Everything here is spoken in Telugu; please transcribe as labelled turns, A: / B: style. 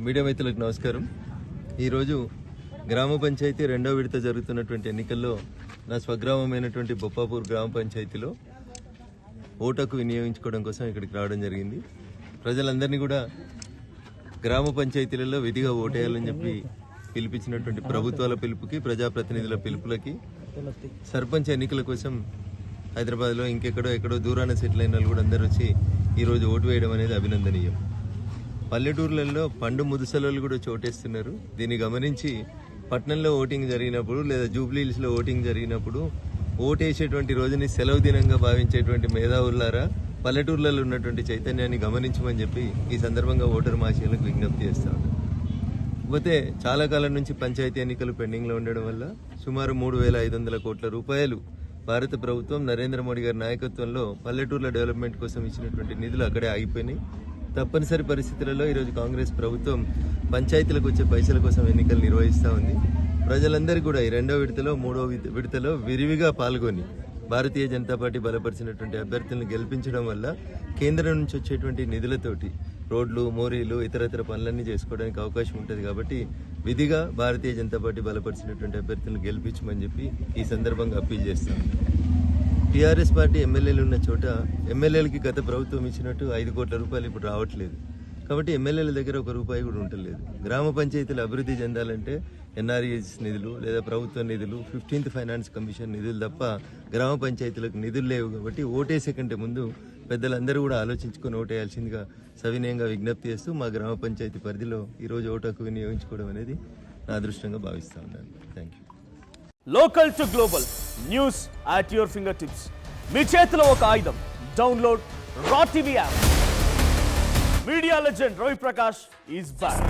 A: మీడియా మిత్రులకు నమస్కారం. ఈరోజు గ్రామ పంచాయతీ రెండో విడత జరుగుతున్నటువంటి ఎన్నికల్లో నా స్వగ్రామమైనటువంటి బొప్పాపూర్ గ్రామ పంచాయతీలో ఓటుకు వినియోగించుకోవడం కోసం ఇక్కడికి రావడం జరిగింది. ప్రజలందరినీ కూడా గ్రామ పంచాయతీలలో విధిగా ఓటేయాలని చెప్పి పిలిపించినటువంటి ప్రభుత్వాల పిలుపుకి, ప్రజాప్రతినిధుల పిలుపులకి, సర్పంచ్ ఎన్నికల కోసం హైదరాబాద్లో ఎక్కడో దూరాన సెటిల్ అయిన వాళ్ళు కూడా అందరూ వచ్చి ఈరోజు ఓటు వేయడం అనేది అభినందనీయం. పల్లెటూర్లలో పండు ముదుసలు కూడా చోటేస్తున్నారు. దీన్ని గమనించి పట్టణంలో ఓటింగ్ జరిగినప్పుడు లేదా జూబ్లీహిల్స్లో ఓటింగ్ జరిగినప్పుడు ఓటేసేటువంటి రోజుని సెలవు దినంగా భావించేటువంటి మేధావులారా పల్లెటూర్లలో ఉన్నటువంటి చైతన్యాన్ని గమనించమని చెప్పి ఈ సందర్భంగా ఓటర్ మహాశయులకు విజ్ఞప్తి చేస్తా ఉన్నాను. కాకపోతే చాలా కాలం నుంచి పంచాయతీ ఎన్నికలు పెండింగ్లో ఉండడం వల్ల సుమారు 3,500 కోట్ల రూపాయలు భారత ప్రభుత్వం నరేంద్ర మోడీ గారి నాయకత్వంలో పల్లెటూర్ల డెవలప్మెంట్ కోసం ఇచ్చినటువంటి నిధులు అక్కడే ఆగిపోయినాయి. తప్పనిసరి పరిస్థితులలో ఈరోజు కాంగ్రెస్ ప్రభుత్వం పంచాయతీలకు వచ్చే పైసల కోసం ఎన్నికలు నిర్వహిస్తూ ఉంది. ప్రజలందరూ కూడా ఈ రెండో విడతలో, మూడో విడతలో విరివిగా పాల్గొని భారతీయ జనతా పార్టీ బలపరిచినటువంటి అభ్యర్థులను గెలిపించడం వల్ల కేంద్రం నుంచి వచ్చేటువంటి నిధులతోటి రోడ్లు, మోరీలు, ఇతరతర పనులన్నీ చేసుకోవడానికి అవకాశం ఉంటుంది. కాబట్టి విధిగా భారతీయ జనతా పార్టీ బలపరిచినటువంటి అభ్యర్థులను గెలిపించమని చెప్పి ఈ సందర్భంగా అప్పీల్ చేస్తాం. టీఆర్ఎస్ పార్టీ ఎమ్మెల్యేలు ఉన్న చోట ఎమ్మెల్యేలకి గత ప్రభుత్వం ఇచ్చినట్టు 5 కోట్ల రూపాయలు ఇప్పుడు రావట్లేదు. కాబట్టి ఎమ్మెల్యేల దగ్గర 1 రూపాయి కూడా ఉండలేదు. గ్రామ పంచాయతీలు అభివృద్ధి చెందాలంటే ఎన్ఆర్ఈఎస్ నిధులు లేదా ప్రభుత్వ నిధులు, 15th ఫైనాన్స్ కమిషన్ నిధులు తప్ప గ్రామ పంచాయతీలకు నిధులు లేవు. కాబట్టి ఓటేసే కంటే ముందు పెద్దలందరూ కూడా ఆలోచించుకొని ఓటేయాల్సిందిగా సవినయంగా విజ్ఞప్తి చేస్తూ మా గ్రామ పంచాయతీ పరిధిలో ఈరోజు ఓటుకు వినియోగించుకోవడం అనేది నా అదృష్టంగా భావిస్తా ఉన్నాను. Thank you.
B: Local to global news at your fingertips. మీ చేతిలో ఒక ఆయుధం. Download Raw TV app. Media legend Ravi Prakash is back.